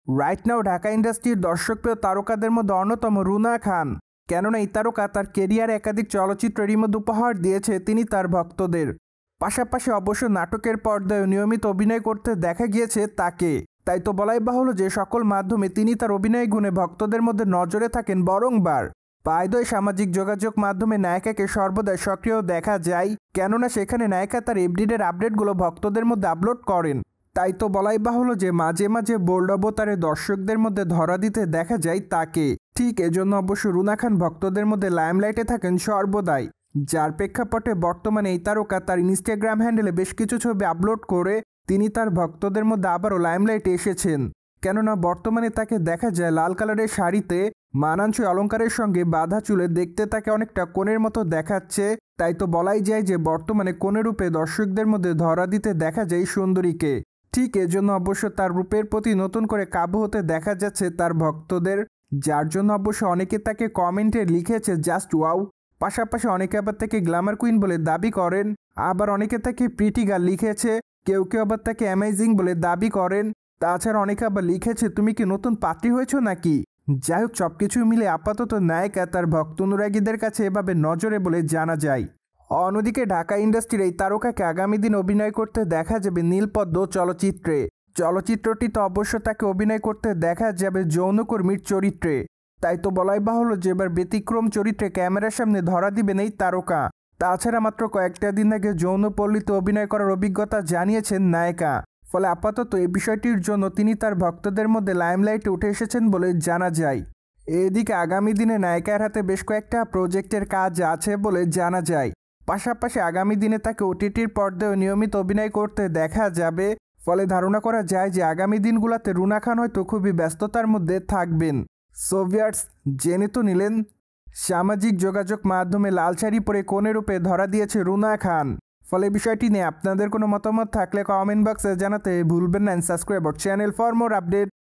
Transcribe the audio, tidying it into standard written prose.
Right now Dhaka ইন্ডাস্ট্রির দর্শকপ্রিয় তারকাদের মধ্যে অন্যতম রুনা খান। কেননা এই তারকা তার কেরিয়ারে একাধিক চলচ্চিত্রের মধ্যে উপহার দিয়েছে তিনি তার ভক্তদের। পাশাপাশি অবশ্য নাটকের পর্দায় নিয়মিত অভিনয় করতে দেখা গিয়েছে তাকে। তাই তো বলাই বাহুল্য যে সকল মাধ্যমে তিনি তার অভিনয় গুণে ভক্তদের মধ্যে নজরে থাকেন বারংবার। প্রায়ই সামাজিক যোগাযোগ মাধ্যমে নায়িকাকে সর্বদাই সক্রিয় দেখা যায়, কেননা সেখানে নায়িকা তার এভরিডের আপডেটগুলো ভক্তদের মধ্যে আপলোড করেন। তাই তো বলাই বাহুল্য যে মাঝে মাঝে বোল্ড অবতারে দর্শকদের মধ্যে ধরা দিতে দেখা যায় তাকে। ঠিক এজন্য অবশ্য রুনা খান ভক্তদের মধ্যে লাইমলাইটে থাকেন সর্বদাই, যার প্রেক্ষাপটে বর্তমানে এই তারকা তার ইনস্টাগ্রাম হ্যান্ডেলে বেশ কিছু ছবি আপলোড করে তিনি তার ভক্তদের মধ্যে আবারও লাইমলাইটে এসেছেন। কেননা বর্তমানে তাকে দেখা যায় লাল কালারের শাড়িতে মানানসই অলঙ্কারের সঙ্গে বাঁধা চুলে দেখতে তাকে অনেকটা কোণের মতো দেখাচ্ছে। তাই তো বলাই যায় যে বর্তমানে কোণে রূপে দর্শকদের মধ্যে ধরা দিতে দেখা যায় সুন্দরীকে। ঠিক এজন্য অবশ্য তার রূপের প্রতি নতুন করে কাবু হতে দেখা যাচ্ছে তার ভক্তদের, যার জন্য অবশ্য অনেকে তাকে কমেন্টে লিখেছে জাস্ট ওয়াও। পাশাপাশি অনেকে আবার তাকে গ্ল্যামার কুইন বলে দাবি করেন, আবার অনেকে তাকে প্রিটি গার্ল লিখেছে, কেউ কেউ আবার তাকে অ্যামেজিং বলে দাবি করেন। তাছাড়া অনেকে আবার লিখেছে তুমি কি নতুন পাত্রী হয়েছ নাকি। যাই হোক, সবকিছু মিলে আপাতত নায়িকা তার ভক্ত অনুরাগীদের কাছে এভাবে নজরে বলে জানা যায়। অন্যদিকে ঢাকা ইন্ডাস্ট্রির এই তারকাকে আগামী দিন অভিনয় করতে দেখা যাবে নীলপদ্ম চলচ্চিত্রে। চলচ্চিত্রটিতে অবশ্য তাকে অভিনয় করতে দেখা যাবে যৌনকর্মীর চরিত্রে। তাই তো বলাই বাহুল্য যে এবার ব্যতিক্রম চরিত্রে ক্যামেরার সামনে ধরা দিবেন এই তারকা। তাছাড়া মাত্র কয়েকটা দিন আগে যৌনপল্লীতে অভিনয় করার অভিজ্ঞতা জানিয়েছেন নায়িকা। ফলে আপাতত এই বিষয়টির জন্য তিনি তার ভক্তদের মধ্যে লাইমলাইটে উঠে এসেছেন বলে জানা যায়। এদিকে আগামী দিনে নায়িকার হাতে বেশ কয়েকটা প্রজেক্টের কাজ আছে বলে জানা যায়। পাশাপাশি আগামী দিনে তাকে ওটিটির পর্দায় নিয়মিত অভিনয় করতে দেখা যাবে। ফলে ধারণা করা যায় যে আগামী দিনগুলোতে রুনা খান হয়তো খুবই ব্যস্ততার মধ্যে থাকবেন। সো ভিউয়ার্স, জেনে তো নিলেন সামাজিক যোগাযোগ মাধ্যমে লাল শাড়ি পরে কোণে রূপে ধরা দিয়েছে রুনা খান। ফলে বিষয়টি নিয়ে আপনাদের কোনো মতামত থাকলে কমেন্ট বক্সে জানাতে ভুলবেন না। Subscribe our channel for more update.